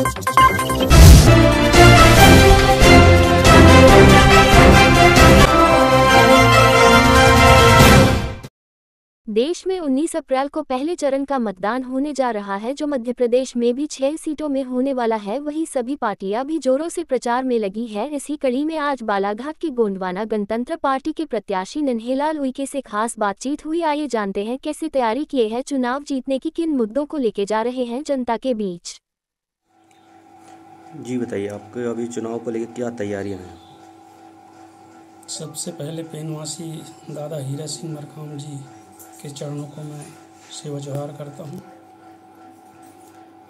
देश में 19 अप्रैल को पहले चरण का मतदान होने जा रहा है, जो मध्य प्रदेश में भी 6 सीटों में होने वाला है। वहीं सभी पार्टियां भी जोरों से प्रचार में लगी है। इसी कड़ी में आज बालाघाट की गोंडवाना गणतंत्र पार्टी के प्रत्याशी नन्हेलाल उइके से खास बातचीत हुई। आइए जानते हैं कैसे तैयारी किए हैं, चुनाव जीतने की किन मुद्दों को लेके जा रहे हैं जनता के बीच। जी बताइए, आपके अभी चुनाव को लेकर क्या तैयारियां हैं? सबसे पहले पेनवासी दादा हीरा सिंह मरकाम जी के चरणों को मैं सेवा जोहार करता हूँ।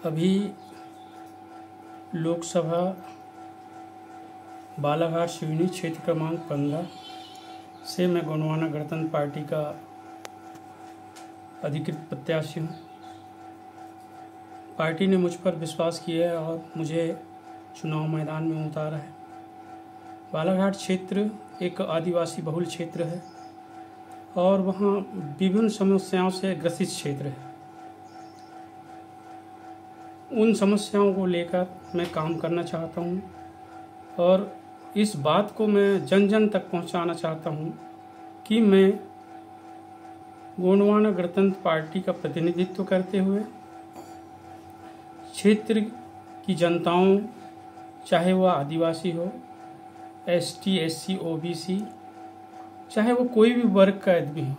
अभी लोकसभा बालाघाट सिवनी क्षेत्र क्रमांक 15 से मैं गोंडवाना गणतंत्र पार्टी का अधिकृत प्रत्याशी हूँ। पार्टी ने मुझ पर विश्वास किया है और मुझे चुनाव मैदान में उतारा है। बालाघाट क्षेत्र एक आदिवासी बहुल क्षेत्र है और वहाँ विभिन्न समस्याओं से ग्रसित क्षेत्र है। उन समस्याओं को लेकर मैं काम करना चाहता हूँ और इस बात को मैं जन जन तक पहुँचाना चाहता हूँ कि मैं गोंडवाना गणतंत्र पार्टी का प्रतिनिधित्व करते हुए क्षेत्र की जनताओं, चाहे वह आदिवासी हो, ST SC OBC, चाहे वो कोई भी वर्ग का आदमी हो,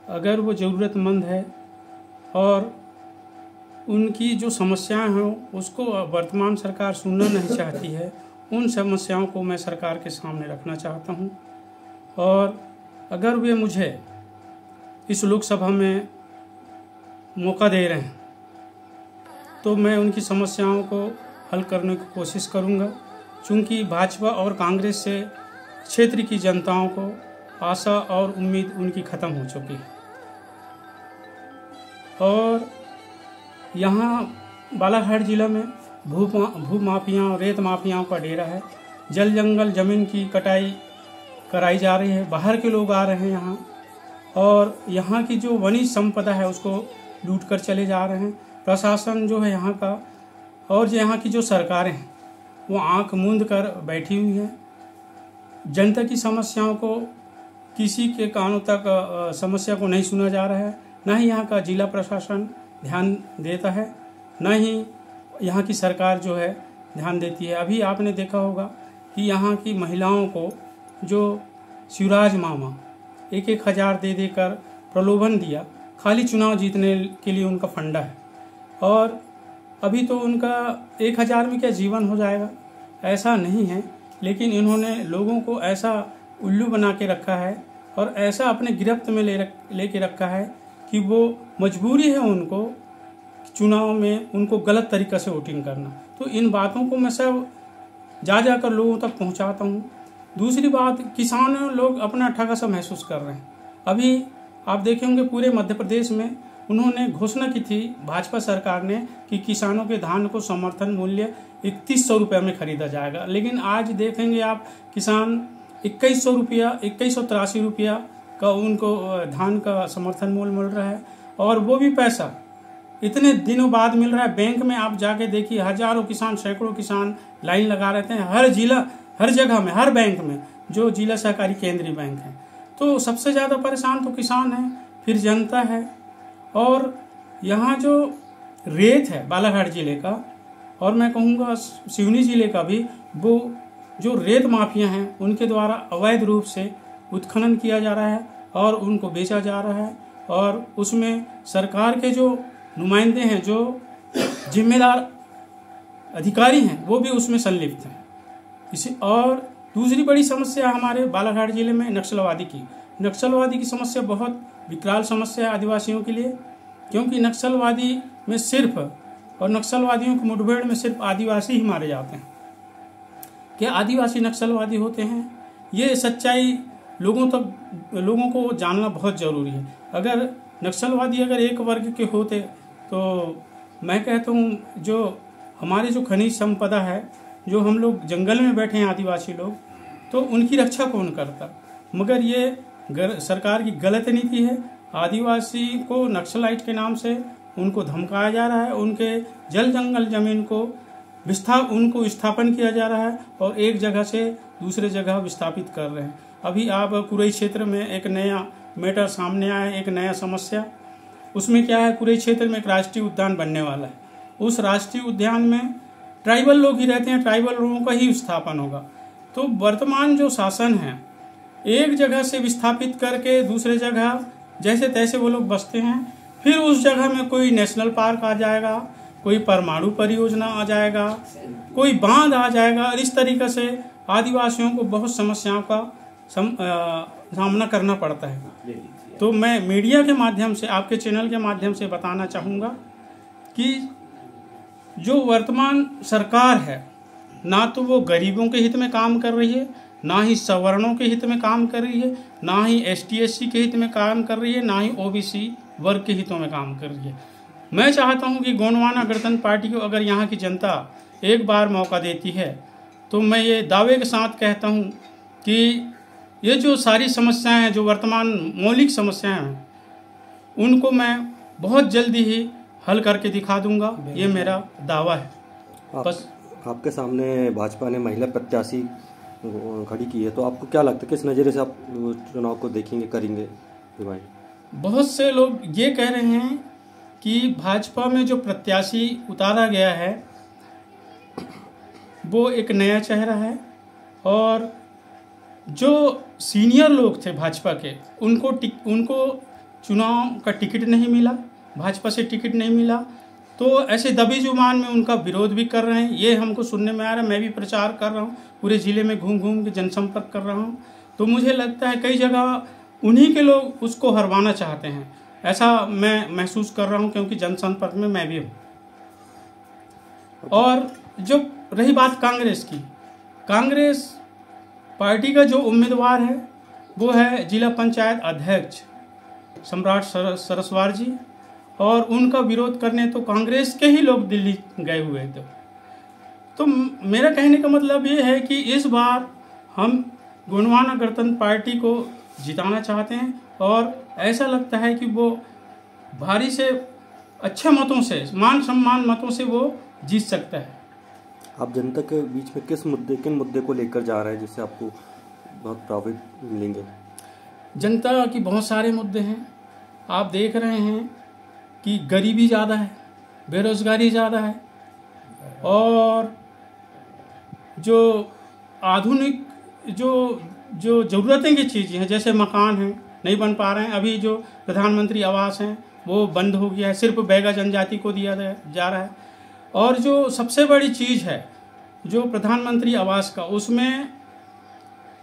अगर वो ज़रूरतमंद है और उनकी जो समस्याएं हों उसको वर्तमान सरकार सुनना नहीं चाहती है, उन समस्याओं को मैं सरकार के सामने रखना चाहता हूं। और अगर वे मुझे इस लोकसभा में मौका दे रहे हैं तो मैं उनकी समस्याओं को हल करने की कोशिश करूंगा, क्योंकि भाजपा और कांग्रेस से क्षेत्र की जनताओं को आशा और उम्मीद उनकी ख़त्म हो चुकी है। और यहाँ बालाघाट जिला में भू माफिया और रेत माफियाओं का डेरा है। जल जंगल ज़मीन की कटाई कराई जा रही है, बाहर के लोग आ रहे हैं यहाँ और यहाँ की जो वनिज संपदा है उसको लूट कर चले जा रहे हैं। प्रशासन जो है यहाँ का और जो यहाँ की जो सरकारें हैं वो आंख मूंद कर बैठी हुई हैं। जनता की समस्याओं को, किसी के कानों तक समस्या को नहीं सुना जा रहा है। न ही यहाँ का जिला प्रशासन ध्यान देता है, न ही यहाँ की सरकार जो है ध्यान देती है। अभी आपने देखा होगा कि यहाँ की महिलाओं को जो शिवराज मामा 1-1 हज़ार दे देकर प्रलोभन दिया, खाली चुनाव जीतने के लिए उनका फंडा है। और अभी तो उनका 1 हज़ार में क्या जीवन हो जाएगा, ऐसा नहीं है। लेकिन इन्होंने लोगों को ऐसा उल्लू बना के रखा है और ऐसा अपने गिरफ्त में लेके रखा है कि वो मजबूरी है उनको चुनाव में उनको गलत तरीक़ा से वोटिंग करना। तो इन बातों को मैं सब जाकर लोगों तक पहुंचाता हूं। दूसरी बात, किसानों लोग अपना ठगा सा महसूस कर रहे हैं। अभी आप देखे होंगे पूरे मध्य प्रदेश में उन्होंने घोषणा की थी भाजपा सरकार ने कि किसानों के धान को समर्थन मूल्य 3100 रुपये में खरीदा जाएगा। लेकिन आज देखेंगे आप, किसान 2100 रुपया, 2183 रुपया का उनको धान का समर्थन मूल्य मिल रहा है और वो भी पैसा इतने दिनों बाद मिल रहा है। बैंक में आप जाके देखिए, हजारों किसान, सैकड़ों किसान लाइन लगा रहते हैं हर जिला, हर जगह में, हर बैंक में, जो जिला सहकारी केंद्रीय बैंक है। तो सबसे ज़्यादा परेशान तो किसान है, फिर जनता है। और यहाँ जो रेत है बालाघाट जिले का और मैं कहूँगा सिवनी जिले का भी, वो जो रेत माफिया हैं उनके द्वारा अवैध रूप से उत्खनन किया जा रहा है और उनको बेचा जा रहा है। और उसमें सरकार के जो नुमाइंदे हैं, जो जिम्मेदार अधिकारी हैं, वो भी उसमें संलिप्त हैं। और दूसरी बड़ी समस्या हमारे बालाघाट जिले में नक्सलवादी की समस्या बहुत विकराल समस्या है आदिवासियों के लिए, क्योंकि नक्सलवादी में सिर्फ और नक्सलवादियों की मुठभेड़ में सिर्फ आदिवासी ही मारे जाते हैं। क्या आदिवासी नक्सलवादी होते हैं, ये सच्चाई लोगों को जानना बहुत ज़रूरी है। अगर नक्सलवादी अगर एक वर्ग के होते तो मैं कहता हूँ जो हमारी जो खनिज संपदा है, जो हम लोग जंगल में बैठे हैं आदिवासी लोग, तो उनकी रक्षा कौन करता। मगर ये सरकार की गलत नीति है। आदिवासी को नक्सलाइट के नाम से उनको धमकाया जा रहा है, उनके जल जंगल जमीन को उनको स्थापन किया जा रहा है और एक जगह से दूसरे जगह विस्थापित कर रहे हैं। अभी आप कुरई क्षेत्र में एक नया मैटर सामने आया है, एक नया समस्या। उसमें क्या है, कुरई क्षेत्र में एक राष्ट्रीय उद्यान बनने वाला है। उस राष्ट्रीय उद्यान में ट्राइबल लोग ही रहते हैं, ट्राइबल लोगों का ही स्थापन होगा। तो वर्तमान जो शासन है, एक जगह से विस्थापित करके दूसरे जगह जैसे तैसे वो लोग बसते हैं। फिर उस जगह में कोई नेशनल पार्क आ जाएगा, कोई परमाणु परियोजना आ जाएगा, कोई बांध आ जाएगा, और इस तरीके से आदिवासियों को बहुत समस्याओं का सामना करना पड़ता है। तो मैं मीडिया के माध्यम से, आपके चैनल के माध्यम से बताना चाहूँगा कि जो वर्तमान सरकार है, ना तो वो गरीबों के हित में काम कर रही है, ना ही सवर्णों के हित में काम कर रही है, ना ही ST/SC के हित में काम कर रही है, ना ही OBC वर्ग के हितों में काम कर रही है। मैं चाहता हूं कि गोंडवाना गणतंत्र पार्टी को अगर यहाँ की जनता एक बार मौका देती है, तो मैं ये दावे के साथ कहता हूं कि ये जो सारी समस्याएं हैं, जो वर्तमान मौलिक समस्याएं हैं, उनको मैं बहुत जल्दी ही हल करके दिखा दूंगा। ये मेरा दावा है। बस आपके सामने भाजपा ने महिला प्रत्याशी खड़ी की है, तो आपको क्या लगता है किस नज़रिए से आप चुनाव को देखेंगे, करेंगे भाई? बहुत से लोग ये कह रहे हैं कि भाजपा में जो प्रत्याशी उतारा गया है वो एक नया चेहरा है, और जो सीनियर लोग थे भाजपा के, उनको चुनाव का टिकट नहीं मिला, भाजपा से टिकट नहीं मिला, तो ऐसे दबी जुबान में उनका विरोध भी कर रहे हैं। ये हमको सुनने में आ रहा है। मैं भी प्रचार कर रहा हूँ, पूरे ज़िले में घूम घूम के जनसंपर्क कर रहा हूँ। तो मुझे लगता है कई जगह उन्हीं के लोग उसको हरवाना चाहते हैं, ऐसा मैं महसूस कर रहा हूँ, क्योंकि जनसंपर्क में मैं भी हूँ। और जो रही बात कांग्रेस की, कांग्रेस पार्टी का जो उम्मीदवार है वो है जिला पंचायत अध्यक्ष सम्राट सरस्वार जी, और उनका विरोध करने तो कांग्रेस के ही लोग दिल्ली गए हुए थे। तो मेरा कहने का मतलब ये है कि इस बार हम गोंडवाना गणतंत्र पार्टी को जिताना चाहते हैं, और ऐसा लगता है कि वो भारी से अच्छे मतों से, मान सम्मान मतों से वो जीत सकता है। आप जनता के बीच में किन मुद्दे को लेकर जा रहे हैं जिससे आपको बहुत प्रभावित मिलेंगे? जनता की बहुत सारे मुद्दे हैं। आप देख रहे हैं कि गरीबी ज़्यादा है, बेरोजगारी ज़्यादा है, और जो आधुनिक जो ज़रूरतें की चीज़ें हैं, जैसे मकान हैं, नहीं बन पा रहे हैं। अभी जो प्रधानमंत्री आवास हैं वो बंद हो गया है, सिर्फ बैगा जनजाति को दिया जा रहा है। और जो सबसे बड़ी चीज़ है जो प्रधानमंत्री आवास का, उसमें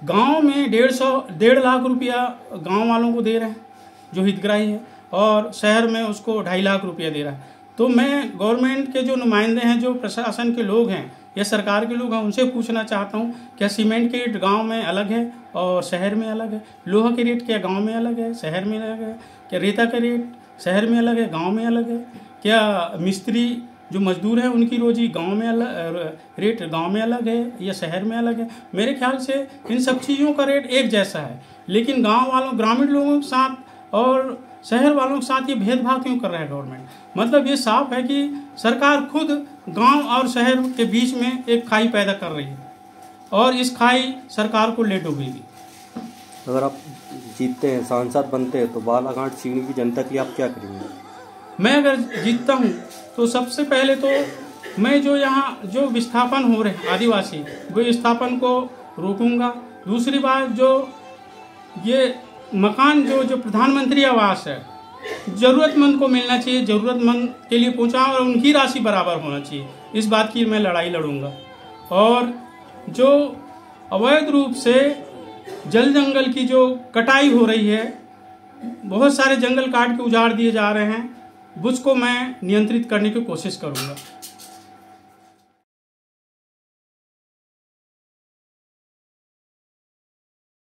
गांव में 1.5 लाख रुपया गांव वालों को दे रहे हैं जो हितग्राही है, और शहर में उसको 2.5 लाख रुपया दे रहा है। तो मैं गवर्नमेंट के जो नुमाइंदे हैं, जो प्रशासन के लोग हैं या सरकार के लोग हैं, उनसे पूछना चाहता हूँ, क्या सीमेंट के रेट गांव में अलग है और शहर में अलग है? लोहा के रेट क्या गांव में अलग है, शहर में अलग है? क्या रेता का रेट शहर में अलग है, गांव में अलग है? क्या मिस्त्री जो मजदूर हैं उनकी रोजी गांव में अलग, रेट गांव में अलग है या शहर में अलग है? मेरे ख्याल से इन सब चीज़ों का रेट एक जैसा है, लेकिन गाँव वालों, ग्रामीण लोगों के साथ और शहर वालों के साथ ये भेदभाव क्यों कर रहा है गवर्नमेंट? मतलब ये साफ है कि सरकार खुद गांव और शहर के बीच में एक खाई पैदा कर रही है, और इस खाई सरकार को ले डूबेगी। अगर आप जीतते हैं, सांसद बनते हैं, तो बालाघाट सीढ़ी की जनता के लिए आप क्या करेंगे? मैं अगर जीतता हूँ तो सबसे पहले तो मैं जो यहाँ जो विस्थापन हो रहे हैं आदिवासी, वो विस्थापन को रोकूंगा। दूसरी बात, जो ये मकान जो प्रधानमंत्री आवास है, ज़रूरतमंद को मिलना चाहिए, ज़रूरतमंद के लिए पहुँचा, और उनकी राशि बराबर होना चाहिए। इस बात की मैं लड़ाई लड़ूंगा। और जो अवैध रूप से जल जंगल की जो कटाई हो रही है, बहुत सारे जंगल काट के उजाड़ दिए जा रहे हैं, उसको मैं नियंत्रित करने की कोशिश करूंगा।